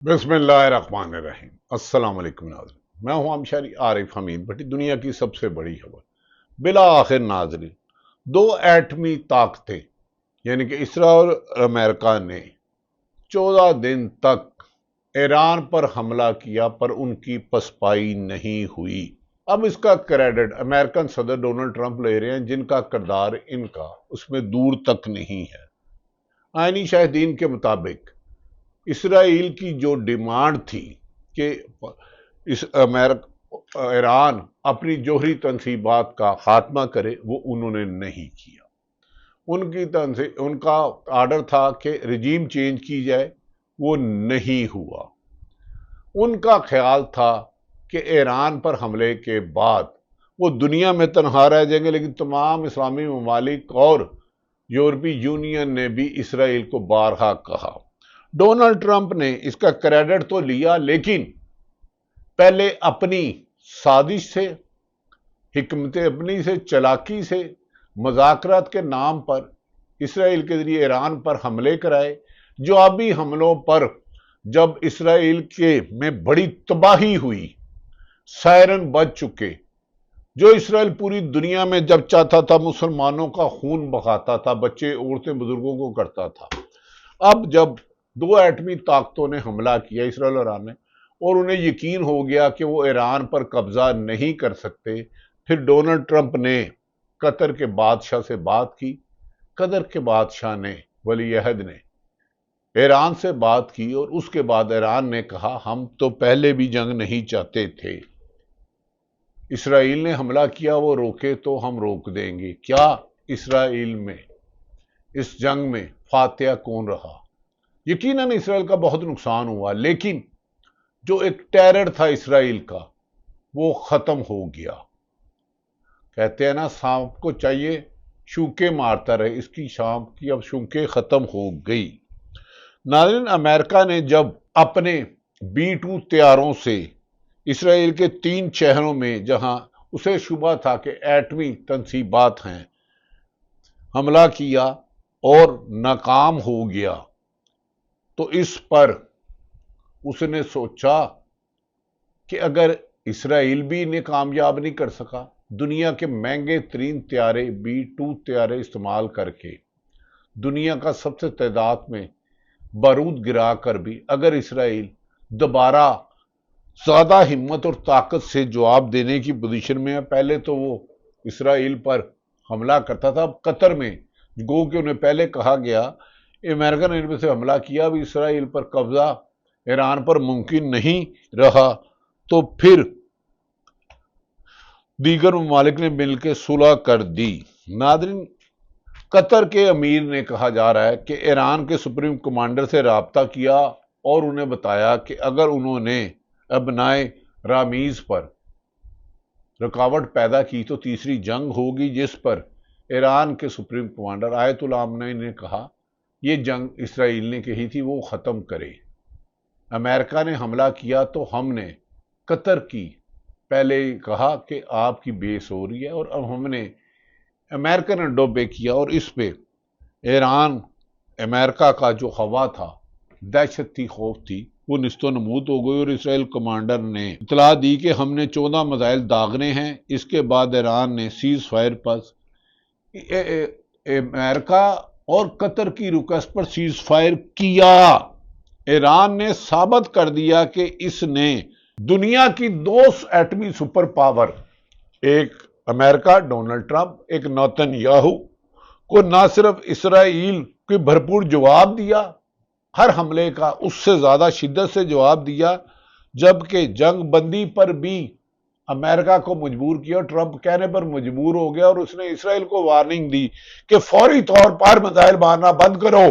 بسم اللہ الرحمن الرحیم۔ السلام علیکم ناظرین، میں ہوں ہمشہری عارف حمید بھٹی۔ دنیا کی سب سے بڑی خبر بالآخر ناظرین، دو ایٹمی طاقتیں یعنی کہ اسرائیل اور امریکہ نے 14 دن تک ایران پر حملہ کیا پر ان کی پسپائی نہیں ہوئی۔ اب اس کا کریڈٹ امریکن صدر ڈونلڈ ٹرمپ لے رہے ہیں، جن کا کردار ان کا اس میں دور تک نہیں ہے۔ آئینی شاہدین کے مطابق اسرائیل کی جو ڈیمانڈ تھی کہ ایران اپنی جوہری تنصیبات کا خاتمہ کرے، وہ انہوں نے نہیں کیا۔ ان کا آرڈر تھا کہ رجیم چینج کی جائے، وہ نہیں ہوا۔ ان کا خیال تھا کہ ایران پر حملے کے بعد وہ دنیا میں تنہا رہ جائیں گے، لیکن تمام اسلامی ممالک اور یورپی یونین نے بھی اسرائیل کو بارہا کہا۔ ڈونلڈ ٹرمپ نے اس کا کریڈٹ تو لیا، لیکن پہلے اپنی سازش سے، حکمت اپنی سے، چلاکی سے مذاکرات کے نام پر اسرائیل کے ذریعے ایران پر حملے کرائے۔ جوابی حملوں پر جب اسرائیل میں بڑی تباہی ہوئی، سائرن بج چکے، جو اسرائیل پوری دنیا میں جب چاہتا تھا مسلمانوں کا خون بہاتا تھا، بچے عورتیں بزرگوں کو کرتا تھا۔ اب جب دو ایٹمی طاقتوں نے حملہ کیا، اسرائیل اور ایران نے، اور انہیں یقین ہو گیا کہ وہ ایران پر قبضہ نہیں کر سکتے، پھر ڈونلڈ ٹرمپ نے قطر کے بادشاہ سے بات کی۔ قطر کے بادشاہ نے، ولی عہد نے ایران سے بات کی، اور اس کے بعد ایران نے کہا ہم تو پہلے بھی جنگ نہیں چاہتے تھے، اسرائیل نے حملہ کیا، وہ روکے تو ہم روک دیں گے۔ کیا اسرائیل میں اس جنگ میں فاتح کون رہا؟ یقیناً اسرائیل کا بہت نقصان ہوا، لیکن جو ایک ٹیرر تھا اسرائیل کا، وہ ختم ہو گیا۔ کہتے ہیں نا، سانپ کو چاہیے شوکے مارتا رہے، اس کی سانپ کی اب شوکے ختم ہو گئی۔ ناظرین، امریکہ نے جب اپنے B-2 طیاروں سے اسرائیل کے 3 شہروں میں، جہاں اسے شبہ تھا کہ ایٹمی تنصیبات ہیں، حملہ کیا اور ناکام ہو گیا، تو اس پر اس نے سوچا کہ اگر اسرائیل بھی انہیں کامیاب نہیں کر سکا، دنیا کے مہنگے ترین طیارے B-2 طیارے استعمال کر کے، دنیا کا سب سے تعداد میں بارود گرا کر بھی اگر اسرائیل دوبارہ زیادہ ہمت اور طاقت سے جواب دینے کی پوزیشن میں ہے، پہلے تو وہ اسرائیل پر حملہ کرتا تھا، اب قطر میں گو کہ انہیں پہلے کہا گیا امریکہ نے ان میں سے حملہ کیا، اب اسرائیل پر قبضہ ایران پر ممکن نہیں رہا، تو پھر دیگر ممالک نے مل کے صلح کر دی۔ ناظرین، قطر کے امیر نے کہا جا رہا ہے کہ ایران کے سپریم کمانڈر سے رابطہ کیا اور انہیں بتایا کہ اگر انہوں نے ابنائے رامیز پر رکاوٹ پیدا کی تو تیسری جنگ ہوگی، جس پر ایران کے سپریم کمانڈر آیت اللہ خامنئی نے کہا یہ جنگ اسرائیل نے کہی تھی وہ ختم کرے۔ امریکہ نے حملہ کیا تو ہم نے قطر کی پہلے کہا کہ آپ کی بیس ہو رہی ہے، اور اب ہم نے امریکن اڈوں پہ کیا، اور اس پہ ایران امریکہ کا جو ہوا تھا، دہشت تھی، خوف تھی، وہ نیست و نبود ہو گئی، اور اسرائیل کمانڈر نے اطلاع دی کہ ہم نے 14 میزائل داغنے ہیں۔ اس کے بعد ایران نے سیز فائر پر امریکہ اور قطر کی ریکویسٹ پر سیز فائر کیا۔ ایران نے ثابت کر دیا کہ اس نے دنیا کی 2 ایٹمی سپر پاور، ایک امریکہ ڈونلڈ ٹرمپ، ایک نیتن یاہو، کو نہ صرف اسرائیل کو بھرپور جواب دیا، ہر حملے کا اس سے زیادہ شدت سے جواب دیا، جبکہ جنگ بندی پر بھی امریکہ کو مجبور کیا، ٹرمپ کہنے پر مجبور ہو گیا، اور اس نے اسرائیل کو وارننگ دی کہ فوری طور پر میزائل مارنا بند کرو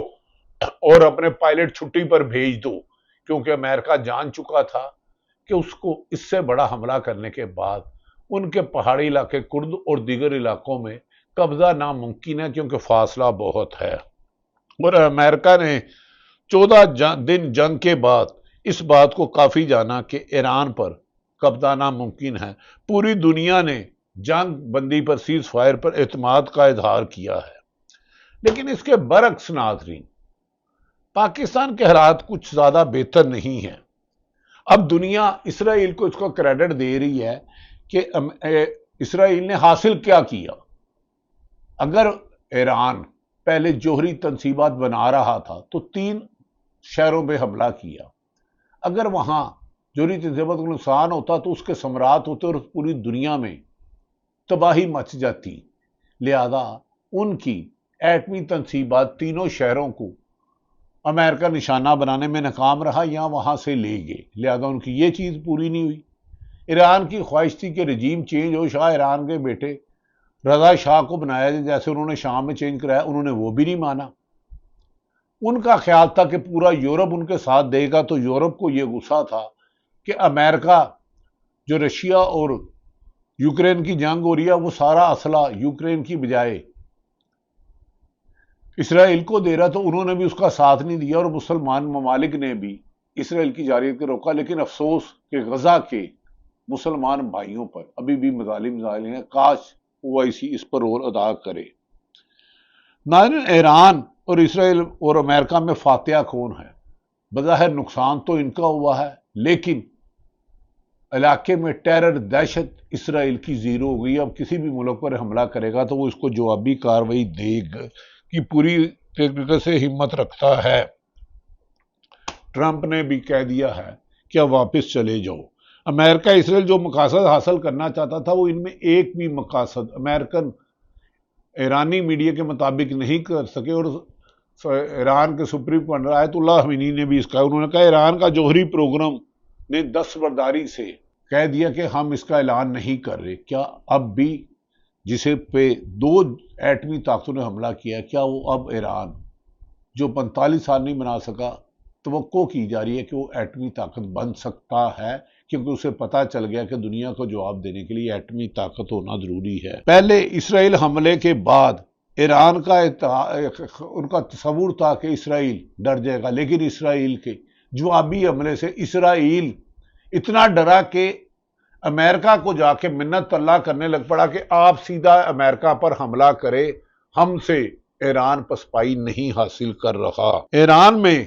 اور اپنے پائلٹ چھٹی پر بھیج دو، کیونکہ امریکہ جان چکا تھا کہ اس کو اس سے بڑا حملہ کرنے کے بعد ان کے پہاڑی علاقے کرد اور دیگر علاقوں میں قبضہ ناممکن ہے، کیونکہ فاصلہ بہت ہے۔ اور امریکہ نے 14 دن جنگ کے بعد اس بات کو کافی جانا کہ ایران پر قبضہ ناممکن ہے۔ پوری دنیا نے جنگ بندی پر، سیز فائر پر اعتماد کا اظہار کیا ہے، لیکن اس کے برعکس ناظرین، پاکستان کے حالات کچھ زیادہ بہتر نہیں ہیں. اب دنیا اسرائیل کو اس کو کریڈٹ دے رہی ہے کہ اسرائیل نے حاصل کیا کیا. اگر ایران پہلے جوہری تنصیبات بنا رہا تھا تو 3 شہروں پہ حملہ کیا. اگر وہاں جوہری تنصیبات کو نقصان ہوتا تو اس کے ثمرات ہوتے اور پوری دنیا میں تباہی مچ جاتی. لہذا ان کی ایٹمی تنصیبات تینوں شہروں کو امریکہ نشانہ بنانے میں ناکام رہا یا وہاں سے لے گئے. لہذا ان کی یہ چیز پوری نہیں ہوئی. ایران کی خواہش تھی کہ رجیم چینج ہو، شاہ ایران کے بیٹے رضا شاہ کو بنایا جائے جیسے انہوں نے شام میں چینج کرایا. انہوں نے وہ بھی نہیں مانا. ان کا خیال تھا کہ پورا یورپ ان کے ساتھ دے گا، تو یورپ کو یہ غصہ تھا کہ امریکہ جو رشیا اور یوکرین کی جنگ ہو رہی ہے وہ سارا اسلحہ یوکرین کی بجائے اسرائیل کو دے رہا، تو انہوں نے بھی اس کا ساتھ نہیں دیا اور مسلمان ممالک نے بھی اسرائیل کی جارحیت کو روکا. لیکن افسوس کہ غزہ کے مسلمان بھائیوں پر ابھی بھی مظالم ظاہر ہیں. کاش OIC اس پر رول ادا کرے. ناظرین، ایران اور اسرائیل اور امریکہ میں فاتحہ کون ہے؟ بظاہر نقصان تو ان کا ہوا ہے، لیکن علاقے میں ٹیرر دہشت اسرائیل کی زیرو ہو گئی. اب کسی بھی ملک پر حملہ کرے گا تو وہ اس کو جوابی کارروائی دے گا کی پوری طریقے سے ہمت رکھتا ہے. ٹرمپ نے بھی کہہ دیا ہے کہ اب واپس چلے جاؤ. امریکہ اسرائیل جو مقاصد حاصل کرنا چاہتا تھا وہ ان میں ایک بھی مقاصد امریکن ایرانی میڈیا کے مطابق نہیں کر سکے. اور ایران کے سپریم کمانڈر آیت اللہ خمینی نے بھی اس کا، انہوں نے کہا ایران کا جوہری پروگرام نے دستبرداری سے کہہ دیا کہ ہم اس کا اعلان نہیں کر رہے. کیا اب بھی جسے پہ 2 ایٹمی طاقتوں نے حملہ کیا، کیا وہ اب ایران جو 45 سال نہیں بنا سکا، توقع کی جا رہی ہے کہ وہ ایٹمی طاقت بن سکتا ہے؟ کیونکہ اسے پتا چل گیا کہ دنیا کو جواب دینے کے لیے ایٹمی طاقت ہونا ضروری ہے. پہلے اسرائیل حملے کے بعد ایران کا ان کا تصور تھا کہ اسرائیل ڈر جائے گا، لیکن اسرائیل کے جوابی حملے سے اسرائیل اتنا ڈرا کہ امریکہ کو جا کے منت اللہ کرنے لگ پڑا کہ آپ سیدھا امریکہ پر حملہ کرے، ہم سے ایران پسپائی نہیں حاصل کر رہا. ایران میں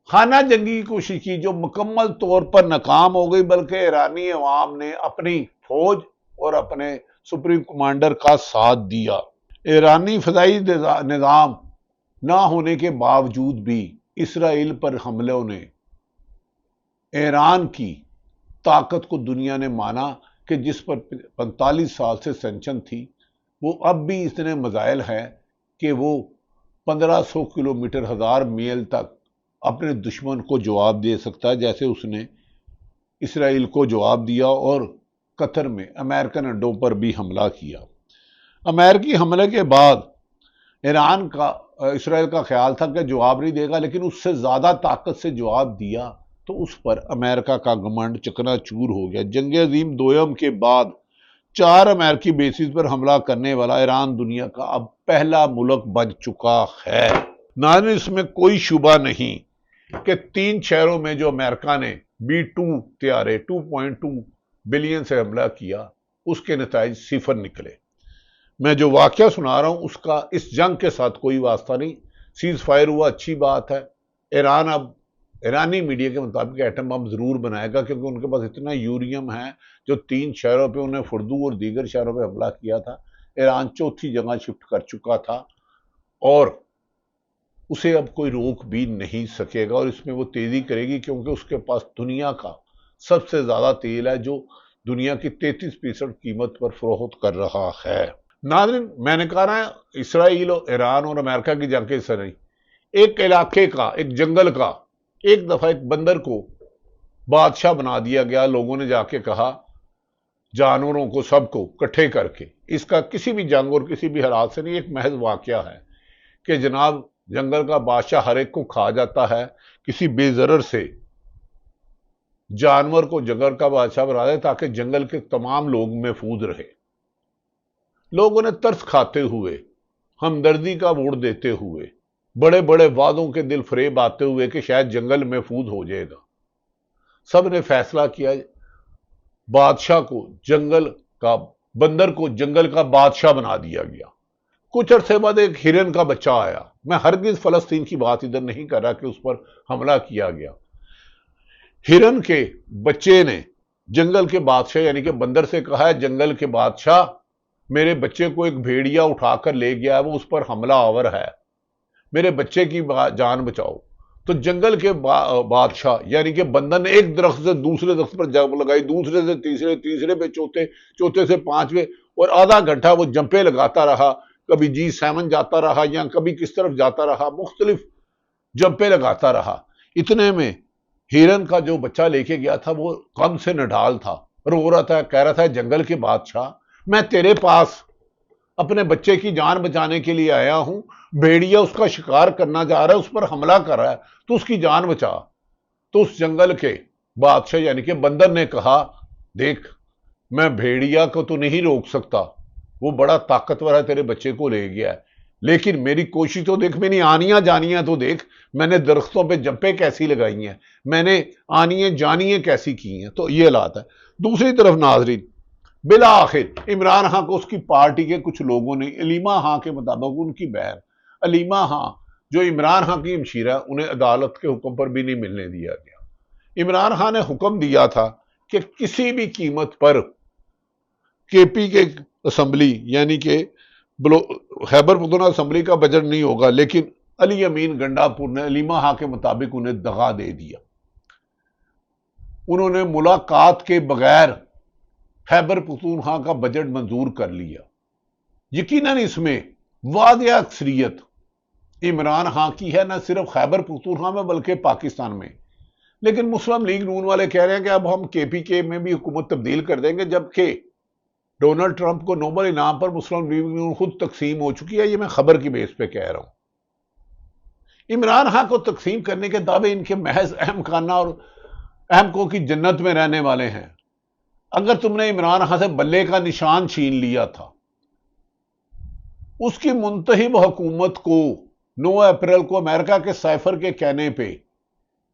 خانہ جنگی کی کوشش کی جو مکمل طور پر ناکام ہو گئی، بلکہ ایرانی عوام نے اپنی فوج اور اپنے سپریم کمانڈر کا ساتھ دیا. ایرانی فضائی نظام نہ ہونے کے باوجود بھی اسرائیل پر حملوں نے ایران کی طاقت کو دنیا نے مانا کہ جس پر 45 سال سے سینکشن تھی، وہ اب بھی اتنے مزائل ہیں کہ وہ 1500 کلومیٹر 1000 میل تک اپنے دشمن کو جواب دے سکتا ہے، جیسے اس نے اسرائیل کو جواب دیا اور قطر میں امریکن اڈوں پر بھی حملہ کیا. امریکی حملے کے بعد ایران کا اسرائیل کا خیال تھا کہ جواب نہیں دے گا، لیکن اس سے زیادہ طاقت سے جواب دیا تو اس پر امریکہ کا گمنڈ چکنا چور ہو گیا. جنگ عظیم دوئم کے بعد 4 امریکی بیسز پر حملہ کرنے والا ایران دنیا کا اب پہلا ملک بن چکا ہے. ناظرین، اس میں کوئی شبہ نہیں کہ 3 شہروں میں جو امریکہ نے B-2 طیارے 2.2 بلین سے حملہ کیا، اس کے نتائج 0 نکلے. میں جو واقعہ سنا رہا ہوں اس کا اس جنگ کے ساتھ کوئی واسطہ نہیں. سیز فائر ہوا، اچھی بات ہے. ایران اب ایرانی میڈیا کے مطابق ایٹم بم ضرور بنائے گا، کیونکہ ان کے پاس اتنا یوریم ہے جو 3 شہروں پہ انہیں فردو اور دیگر شہروں پہ حملہ کیا تھا. ایران 4تھی جگہ شفٹ کر چکا تھا اور اسے اب کوئی روک بھی نہیں سکے گا، اور اس میں وہ تیزی کرے گی کیونکہ اس کے پاس دنیا کا سب سے زیادہ تیل ہے جو دنیا کی 33% قیمت پر فروخت کر رہا ہے. ناظرین، میں نے کہا نا اسرائیل اور ایران اور امریکہ کی جنگ کے حصہ نہیں، ایک علاقے کا، ایک جنگل کا ایک دفعہ ایک بندر کو بادشاہ بنا دیا گیا. لوگوں نے جا کے کہا جانوروں کو سب کو کٹھے کر کے، اس کا کسی بھی جنگ اور کسی بھی حالات سے نہیں، ایک محض واقعہ ہے کہ جناب جنگل کا بادشاہ ہر ایک کو کھا جاتا ہے، کسی بے ضرر سے جانور کو جنگل کا بادشاہ بنا دے تاکہ جنگل کے تمام لوگ محفوظ رہے. لوگوں نے ترس کھاتے ہوئے، ہمدردی کا ووٹ دیتے ہوئے، بڑے بڑے وعدوں کے دل فریب آتے ہوئے کہ شاید جنگل محفوظ ہو جائے گا، سب نے فیصلہ کیا بادشاہ کو جنگل کا، بندر کو جنگل کا بادشاہ بنا دیا گیا. کچھ عرصے بعد ایک ہرن کا بچہ آیا. میں ہرگز فلسطین کی بات ادھر نہیں کر رہا کہ اس پر حملہ کیا گیا. ہرن کے بچے نے جنگل کے بادشاہ یعنی کہ بندر سے کہا ہے جنگل کے بادشاہ میرے بچے کو ایک بھیڑیا اٹھا کر لے گیا ہے, وہ اس پر حملہ آور ہے, میرے بچے کی جان بچاؤ. تو جنگل کے بادشاہ یعنی کہ بندر نے ایک درخت سے دوسرے درخت پر جمپ لگائی, دوسرے سے تیسرے, تیسرے پہ چوتھے, چوتھے سے پانچویں, اور آدھا گھنٹہ وہ جمپے لگاتا رہا. کبھی G7 جاتا رہا یا کبھی کس طرف جاتا رہا, مختلف جمپے لگاتا رہا. اتنے میں ہرن کا جو بچہ لے کے گیا تھا وہ غم سے نڈال تھا, رو رہا تھا, کہہ رہا تھا جنگل کے بادشاہ میں تیرے پاس اپنے بچے کی جان بچانے کے لیے آیا ہوں, بھیڑیا اس کا شکار کرنا جا رہا ہے, اس پر حملہ کر رہا ہے, تو اس کی جان بچا. تو اس جنگل کے بادشاہ یعنی کہ بندر نے کہا دیکھ میں بھیڑیا کو تو نہیں روک سکتا, وہ بڑا طاقتور ہے, تیرے بچے کو لے گیا ہے, لیکن میری کوشش تو دیکھ, میں نے آنیاں جانیاں تو دیکھ, میں نے درختوں پہ جمپیں کیسی لگائی ہیں, میں نے آنیاں جانیاں کیسی کی ہیں. تو یہ حالات ہے. دوسری طرف ناظرین بالآخر عمران خان کو اس کی پارٹی کے کچھ لوگوں نے, علیمہ خان کے مطابق ان کی بہن علیمہ خان جو عمران خان کی ہمشیرہ, انہیں عدالت کے حکم پر بھی نہیں ملنے دیا گیا. عمران خان نے حکم دیا تھا کہ کسی بھی قیمت پر کے پی کے اسمبلی یعنی کہ خیبر پختونخوا اسمبلی کا بجٹ نہیں ہوگا, لیکن علی امین گنڈا پور نے علیمہ خان کے مطابق انہیں دغا دے دیا. انہوں نے ملاقات کے بغیر خیبر پختونخوا کا بجٹ منظور کر لیا. یقیناً اس میں واضح اکثریت عمران خان کی ہے, نہ صرف خیبر پختونخوا میں بلکہ پاکستان میں. لیکن مسلم لیگ نون والے کہہ رہے ہیں کہ اب ہم کے پی کے میں بھی حکومت تبدیل کر دیں گے, جبکہ ڈونلڈ ٹرمپ کو نوبل انعام پر مسلم لیگ نون خود تقسیم ہو چکی ہے. یہ میں خبر کی بیس پہ کہہ رہا ہوں. عمران خان کو تقسیم کرنے کے دعوے ان کے محض اہم خانہ اور اہم کو کی جنت میں رہنے والے ہیں. اگر تم نے عمران خان سے بلے کا نشان چھین لیا تھا, اس کی منتخب حکومت کو 9 اپریل کو امریکہ کے سائفر کے کہنے پہ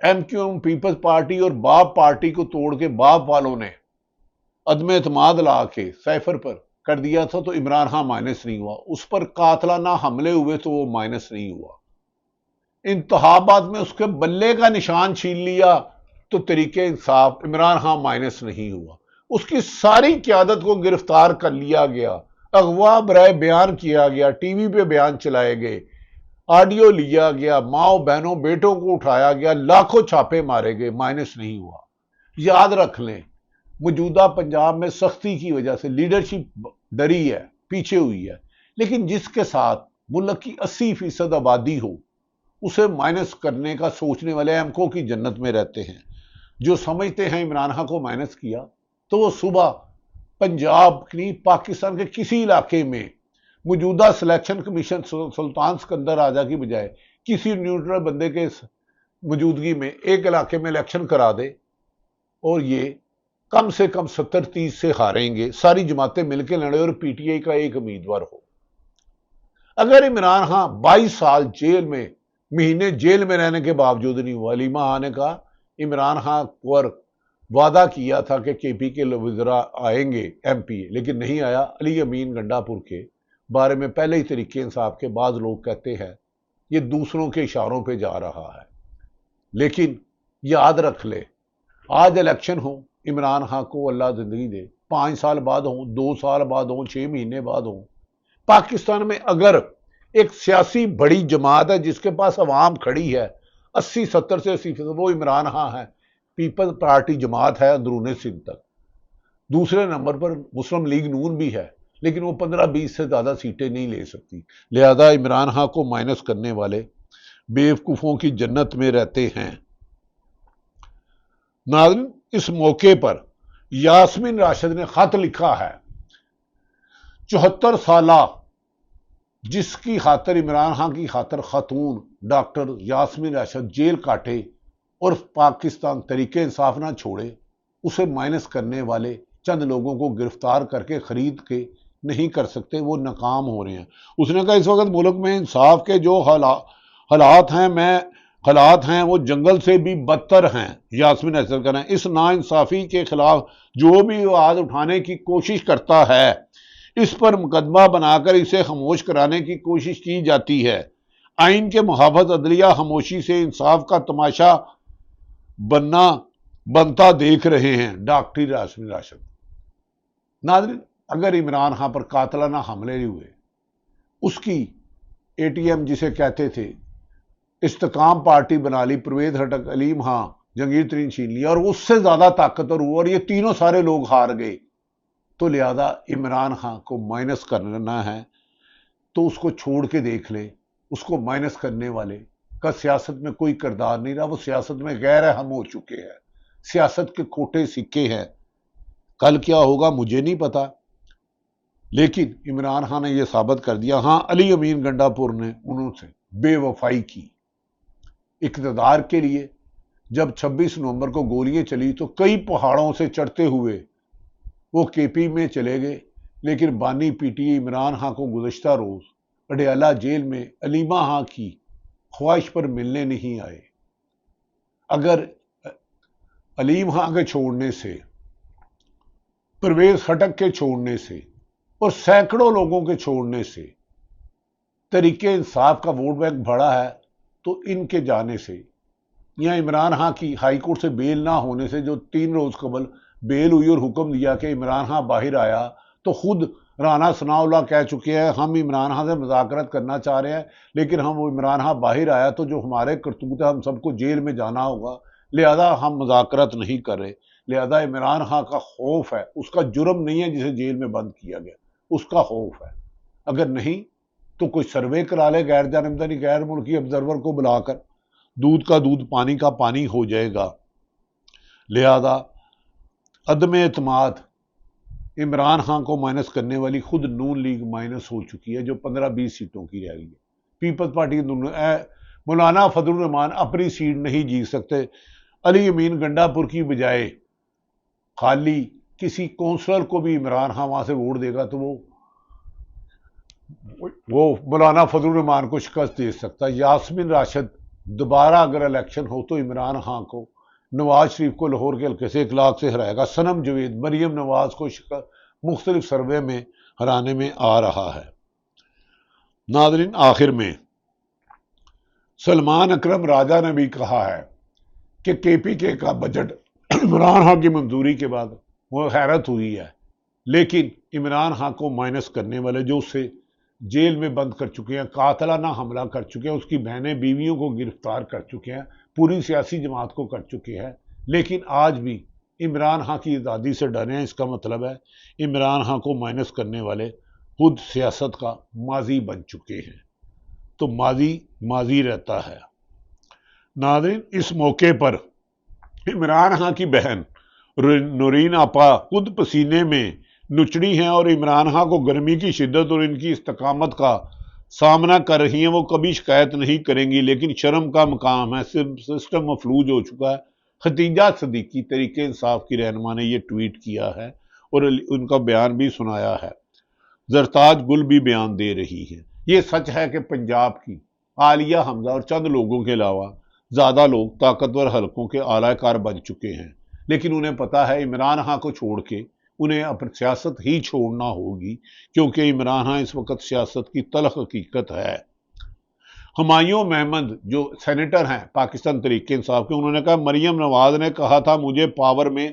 M Q M Peoples Party اور باب پارٹی کو توڑ کے باب والوں نے عدم اعتماد لا کے سائفر پر کر دیا تھا, تو عمران خان مائنس نہیں ہوا. اس پر قاتلانہ حملے ہوئے تو وہ مائنس نہیں ہوا. انتخابات میں اس کے بلے کا نشان چھین لیا تو طریقہ انصاف عمران خان مائنس نہیں ہوا. اس کی ساری قیادت کو گرفتار کر لیا گیا, اغوا برائے بیان کیا گیا, ٹی وی پہ بیان چلائے گئے, آڈیو لیا گیا, ماؤں بہنوں بیٹوں کو اٹھایا گیا, لاکھوں چھاپے مارے گئے, مائنس نہیں ہوا. یاد رکھ لیں موجودہ پنجاب میں سختی کی وجہ سے لیڈرشپ ڈری ہے, پیچھے ہوئی ہے, لیکن جس کے ساتھ ملک کی 80% آبادی ہو اسے مائنس کرنے کا سوچنے والے ایمکو کی جنت میں رہتے ہیں. جو سمجھتے ہیں عمران خان کو مائنس کیا تو وہ صبح پنجاب کی پاکستان کے کسی علاقے میں موجودہ سلیکشن کمیشن سلطان سکندر راجہ کی بجائے کسی نیوٹرل بندے کے موجودگی میں ایک علاقے میں الیکشن کرا دے, اور یہ کم سے کم 70-30 سے ہاریں گے. ساری جماعتیں مل کے لڑے اور پی ٹی آئی کا ایک امیدوار ہو. اگر عمران خان 22 سال جیل میں مہینے جیل میں رہنے کے باوجود نہیں ہوا, علیمہ خان نے کہا عمران خان پر وعدہ کیا تھا کہ کے پی کے وزراء آئیں گے ایم پی, لیکن نہیں آیا. علی امین گنڈا پور کے بارے میں پہلے ہی طریقے انصاف کے بعض لوگ کہتے ہیں یہ دوسروں کے اشاروں پہ جا رہا ہے. لیکن یاد رکھ لے آج الیکشن ہو, عمران خان کو اللہ زندگی دے, 5 سال بعد ہوں, 2 سال بعد ہوں, 6 مہینے بعد ہوں, پاکستان میں اگر ایک سیاسی بڑی جماعت ہے جس کے پاس عوام کھڑی ہے 70 سے 80%, وہ عمران خان ہے. پیپل پارٹی جماعت ہے اندرون سندھ تک. دوسرے نمبر پر مسلم لیگ نون بھی ہے, لیکن وہ 15-20 سے زیادہ سیٹیں نہیں لے سکتی. لہذا عمران خان کو مائنس کرنے والے بیوقوفوں کی جنت میں رہتے ہیں. ناظرین اس موقع پر یاسمین راشد نے خط لکھا ہے. 74 سالہ جس کی خاطر عمران خان کی خاطر خاتون ڈاکٹر یاسمین راشد جیل کاٹے اور پاکستان طریقے انصاف نہ چھوڑے, اسے مائنس کرنے والے چند لوگوں کو گرفتار کر کے خرید کے نہیں کر سکتے, وہ ناکام ہو رہے ہیں. اس نے کہا اس وقت ملک میں انصاف کے جو حالات ہیں وہ جنگل سے بھی بدتر ہیں. یاسمین راشد کہنا ہے اس ناانصافی کے خلاف جو بھی آواز اٹھانے کی کوشش کرتا ہے اس پر مقدمہ بنا کر اسے خاموش کرانے کی کوشش کی جاتی ہے۔ آئین کے محافظ عدلیہ خاموشی سے انصاف کا تماشا بنتا دیکھ رہے ہیں۔ ڈاکٹر یاسمین راشد۔ ناظرین، اگر عمران خان پر قاتلانہ حملے ہوئے، اس کی اے ٹی ایم جسے کہتے تھے استقام پارٹی بنا لی، پرویز خٹک، علیم خان، جہانگیر ترین چھین لیا اور اس سے زیادہ طاقتور ہوا اور یہ تینوں سارے لوگ ہار گئے، تو لہذا عمران خان کو مائنس کرنا ہے تو اس کو چھوڑ کے دیکھ لے۔ اس کو مائنس کرنے والے کا سیاست میں کوئی کردار نہیں رہا، وہ سیاست میں غیر اہم ہو چکے ہیں، سیاست کے کھوٹے سکے ہیں۔ کل کیا ہوگا مجھے نہیں پتا، لیکن عمران خان نے یہ ثابت کر دیا۔ ہاں، علی امین گنڈا پور نے انہوں سے بے وفائی کی اقتدار کے لیے۔ جب 26 نومبر کو گولیاں چلی تو کئی پہاڑوں سے چڑھتے ہوئے وہ کے پی میں چلے گئے، لیکن بانی P T A Imran Khan کو گزشتہ روز اڈیالہ جیل میں علیمہ خان کی خواہش پر ملنے نہیں آئے۔ اگر علیم خان کے چھوڑنے سے، پرویز خٹک کے چھوڑنے سے اور سینکڑوں لوگوں کے چھوڑنے سے تحریک انصاف کا ووٹ بینک بڑھا ہے، تو ان کے جانے سے یا عمران خان کی ہائی کورٹ سے بیل نہ ہونے سے، جو 3 روز قبل بیل ہوئی اور حکم دیا کہ عمران خان باہر آیا، تو خود رانا ثناء اللہ کہہ چکے ہیں ہم عمران خان سے مذاکرات کرنا چاہ رہے ہیں، لیکن ہم عمران خان باہر آیا تو جو ہمارے کرتوت ہے ہم سب کو جیل میں جانا ہوگا، لہذا ہم مذاکرات نہیں کر رہے۔ لہذا عمران خان کا خوف ہے، اس کا جرم نہیں ہے جسے جیل میں بند کیا گیا، اس کا خوف ہے۔ اگر نہیں تو کوئی سروے کرا لے غیر جانبداری غیر ملکی آبزرور کو بلا کر، دودھ کا دودھ پانی کا پانی ہو جائے گا۔ لہذا عدم اعتماد عمران خان کو مائنس کرنے والی خود نون لیگ مائنس ہو چکی ہے، جو 15-20 سیٹوں کی رہ گئی ہے۔ پیپلز پارٹی مولانا فضل الرحمان اپنی سیٹ نہیں جیت سکتے۔ علی امین گنڈا پور کی بجائے خالی کسی کونسلر کو بھی عمران خان وہاں سے ووٹ دے گا تو وہ مولانا فضل الرحمان کو شکست دے سکتا۔ یاسمین راشد دوبارہ اگر الیکشن ہو تو عمران خان کو، نواز شریف کو لاہور کے حلقے سے اخلاق سے ہرائے گا۔ صنم جاوید مریم نواز کو مختلف سروے میں ہرانے میں آ رہا ہے۔ ناظرین، آخر میں سلمان اکرم راجہ نے بھی کہا ہے کہ کے پی کے کا بجٹ عمران خان کی منظوری کے بعد وہ حیرت ہوئی ہے، لیکن عمران خان کو مائنس کرنے والے جو اسے جیل میں بند کر چکے ہیں، قاتلانہ حملہ کر چکے ہیں، اس کی بہنیں بیویوں کو گرفتار کر چکے ہیں، پوری سیاسی جماعت کو کر چکے ہیں، لیکن آج بھی عمران خان کی آزادی سے ڈرے ہیں۔ اس کا مطلب ہے عمران خان کو مائنس کرنے والے خود سیاست کا ماضی بن چکے ہیں، تو ماضی ماضی رہتا ہے۔ ناظرین، اس موقع پر عمران خان کی بہن نورین آپا خود پسینے میں نچڑی ہیں اور عمران خان کو گرمی کی شدت اور ان کی استقامت کا سامنا کر رہی ہیں۔ وہ کبھی شکایت نہیں کریں گی، لیکن شرم کا مقام ہے، سسٹم مفلوج ہو چکا ہے۔ ختیجہ صدیقی تحریک انصاف کی رہنما نے یہ ٹویٹ کیا ہے اور ان کا بیان بھی سنایا ہے۔ زرتاج گل بھی بیان دے رہی ہے۔ یہ سچ ہے کہ پنجاب کی عالیہ حمزہ اور چند لوگوں کے علاوہ زیادہ لوگ طاقتور حلقوں کے اعلی کار بن چکے ہیں، لیکن انہیں پتا ہے عمران خان کو چھوڑ کے انہیں اپنی سیاست ہی چھوڑنا ہوگی، کیونکہ عمران خان اس وقت سیاست کی تلخ حقیقت ہے۔ ہمایوں محمد جو سینیٹر ہیں پاکستان تحریک انصاف کے، انہوں نے کہا مریم نواز نے کہا تھا مجھے پاور میں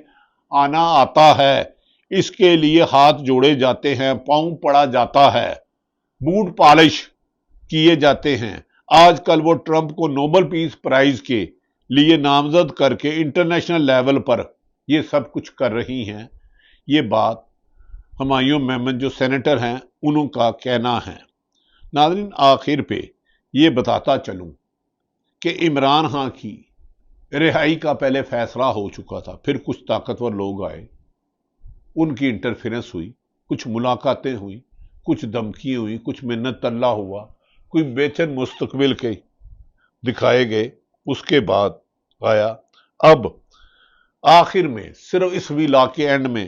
آنا آتا ہے، اس کے لیے ہاتھ جوڑے جاتے ہیں، پاؤں پڑا جاتا ہے، بوٹ پالش کیے جاتے ہیں۔ آج کل وہ ٹرمپ کو نوبل پیس پرائز کے لیے نامزد کر کے انٹرنیشنل لیول پر یہ سب کچھ کر رہی ہیں۔ یہ بات ہمایوں محمد جو سینیٹر ہیں انہوں کا کہنا ہے۔ ناظرین، آخر پہ یہ بتاتا چلوں کہ عمران خان کی رہائی کا پہلے فیصلہ ہو چکا تھا، پھر کچھ طاقتور لوگ آئے، ان کی انٹرفیرنس ہوئی، کچھ ملاقاتیں ہوئی، کچھ دھمکیاں ہوئی، کچھ منت اللہ ہوا، کوئی بہتر مستقبل کے دکھائے گئے، اس کے بعد آیا۔ اب آخر میں صرف اس ویلا کے اینڈ میں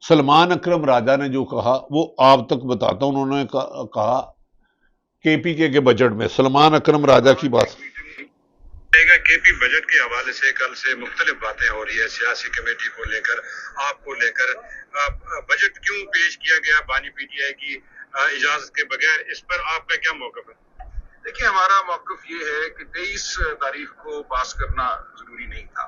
سلمان اکرم راجہ نے جو کہا وہ آپ تک بتاتا ہوں۔ انہوں نے کہا کے پی کے بجٹ میں سلمان اکرم راجہ کی بات کے پی بجٹ کے حوالے سے کل سے مختلف باتیں ہو رہی ہے، سیاسی کمیٹی کو لے کر، آپ کو لے کر، بجٹ کیوں پیش کیا گیا بانی پی ٹی آئی کی اجازت کے بغیر، اس پر آپ کا کیا موقف ہے؟ دیکھیے، ہمارا موقف یہ ہے کہ 23 تاریخ کو پاس کرنا ضروری نہیں تھا۔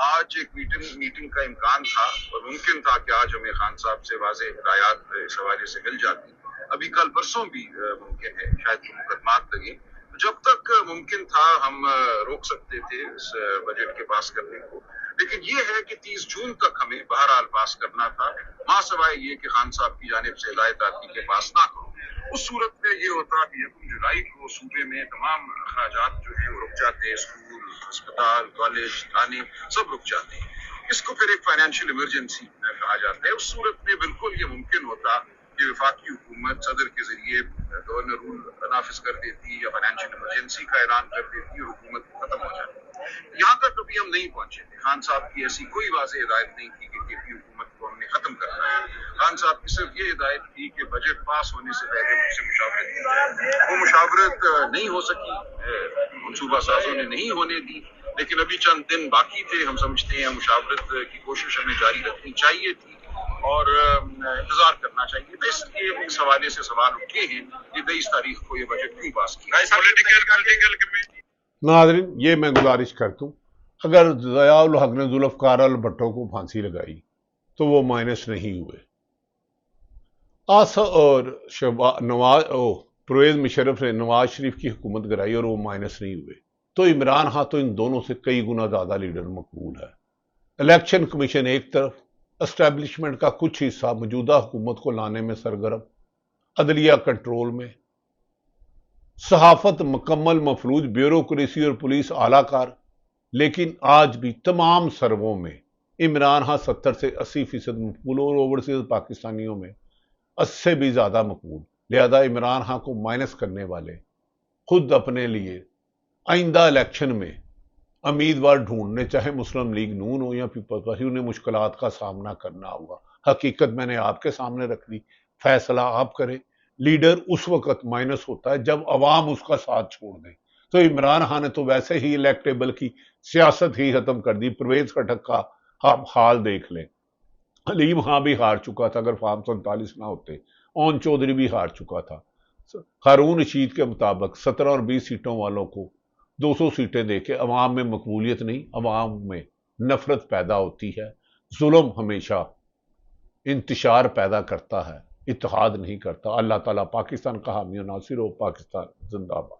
آج ایک میٹنگ کا امکان تھا اور ممکن تھا کہ آج ہمیں خان صاحب سے واضح ہدایات اس حوالے سے مل جاتی، ابھی کل پرسوں بھی ممکن ہے، شاید کوئی مقدمات لگے، جب تک ممکن تھا ہم روک سکتے تھے اس بجٹ کے پاس کرنے کو، لیکن یہ ہے کہ 30 جون تک ہمیں بہرحال پاس کرنا تھا، ماں سوائے یہ کہ خان صاحب کی جانب سے ہدایت آتی کہ پاس نہ کرو۔ اس صورت میں یہ ہوتا کہ 1 جولائی کو صوبے میں تمام اخراجات جو ہیں وہ رک جاتے ہیں، اسکول، اسپتال، کالج، تھانے سب رک جاتے ہیں۔ اس کو پھر ایک فائنینشیل ایمرجنسی کہا جاتا ہے۔ اس صورت میں بالکل یہ ممکن ہوتا کہ وفاقی حکومت صدر کے ذریعے گورنر رول نافذ کر دیتی یا فائنینشیل ایمرجنسی کا اعلان کر دیتی اور حکومت ختم ہو جاتی۔ یہاں تک کبھی ہم نہیں پہنچے تھے، خان صاحب کی ایسی کوئی واضح ہدایت نہیں تھی کہ کے پی حکومت کو ہم نے ختم کرنا ہے۔ خان صاحب کی صرف یہ ہدایت تھی کہ بجٹ پاس ہونے سے پہلے مجھ سے مشاورت کی جائے۔ وہ مشاورت نہیں ہو سکی، منصوبہ سازوں نے نہیں ہونے دی، لیکن ابھی چند دن باقی تھے، ہم سمجھتے ہیں مشاورت کی کوشش ہمیں جاری رکھنی چاہیے تھی اور انتظار کرنا چاہیے تھا۔ اس لیے اس حوالے سے سوال اٹھے ہیں کہ 23 تاریخ کو یہ بجٹ کیوں پاس کیا۔ ناظرین، یہ میں گزارش کرتا ہوں، اگر ضیاء الحق نے ذوالفقار بھٹو کو پھانسی لگائی تو وہ مائنس نہیں ہوئے، اور پرویز مشرف نے نواز شریف کی حکومت گرائی اور وہ مائنس نہیں ہوئے، تو عمران خان تو ان دونوں سے کئی گنا زیادہ لیڈر مقبول ہے۔ الیکشن کمیشن ایک طرف، اسٹیبلشمنٹ کا کچھ حصہ موجودہ حکومت کو لانے میں سرگرم، عدلیہ کنٹرول میں، صحافت مکمل مفلوج، بیوروکریسی اور پولیس اعلیٰ کار، لیکن آج بھی تمام سرووں میں عمران خان 70 سے 80% مقبول اور اوورسیز پاکستانیوں میں 80 سے بھی زیادہ مقبول۔ لہذا عمران خان کو مائنس کرنے والے خود اپنے لیے آئندہ الیکشن میں امیدوار ڈھونڈنے، چاہے مسلم لیگ نون ہو یا پیپلز پارٹی، انہیں مشکلات کا سامنا کرنا ہوگا۔ حقیقت میں نے آپ کے سامنے رکھ دی، فیصلہ آپ کریں۔ لیڈر اس وقت مائنس ہوتا ہے جب عوام اس کا ساتھ چھوڑ دیں، تو عمران خان نے تو ویسے ہی الیکٹیبل کی سیاست ہی ختم کر دی۔ پرویز کا ٹھکا آپ حال دیکھ لیں، حلیم خان بھی ہار چکا تھا اگر فارم 47 نہ ہوتے، اون چودھری بھی ہار چکا تھا۔ ہارون رشید کے مطابق 17 اور 20 سیٹوں والوں کو 200 سیٹیں دے کے عوام میں مقبولیت نہیں، عوام میں نفرت پیدا ہوتی ہے۔ ظلم ہمیشہ انتشار پیدا کرتا ہے، اتحاد نہیں کرتا۔ اللہ تعالیٰ پاکستان کا حامی و ناصر ہو۔ پاکستان زندہ باد۔